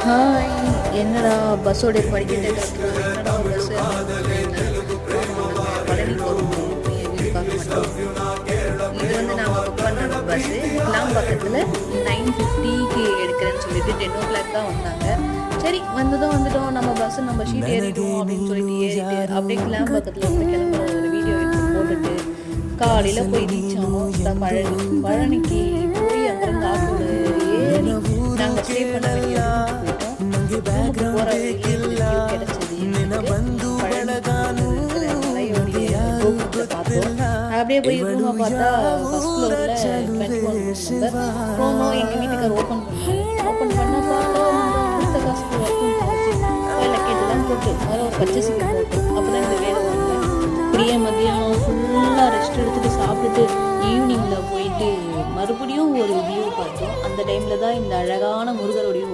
Hi, என்னடா பஸ்ஸோடைய படிக்கட்டை கட்டுறோம், என்னடா பஸ்ஸு பழனிக்கு வருவோம், என் வீடு பார்க்க மாட்டோம். இது வந்து நாங்கள் புக் பண்ணுற பஸ்ஸு கிளாம்பாக்கத்தில் 9:50க்கு எடுக்கிறேன்னு சொல்லிட்டு 10 o'clock தான் வந்தாங்க. சரி வந்துட்டோம் நம்ம பஸ்ஸு நம்ம ஷீட் ஏறிடுவோம் அப்படின்னு சொல்லிட்டு ஏறிட்டு அப்படியே கிளாம்பாக்கத்தில் போய் கிளம்புற ஒரு வீடியோ எடுத்து போட்டுட்டு காலையில் போய் ரீச் ஆனோம் பழனிக்கு போய் அங்கேருந்து ஆட்டோவில் ஏறி நாங்கள் ஸ்டே பண்ண வேண்டிய போகிற வழியில் கிடைச்சது அப்படியே போய் ரூமை பார்த்தா ஃபர்ஸ்ட் ஃப்ளோரில் 21 நம்பர் எங்கள் வீட்டுக்கார் ஓப்பன் பண்ண பார்த்தா கொடுத்த காசுக்கு ஒர்க்கும் போச்சு. லக்கேஜெல்லாம் போட்டு அதில் ஒரு பர்ச்சேசிங் போட்டு அப்போ தான் இந்த வேலை வரல. இப்படியே மதியானம் ஃபுல்லாக ரெஸ்ட் எடுத்துகிட்டு சாப்பிட்டுட்டு ஈவினிங்கில் போயிட்டு மறுபடியும் ஒரு வியூ பார்த்தோம். அந்த டைமில் தான் இந்த அழகான முருகருடைய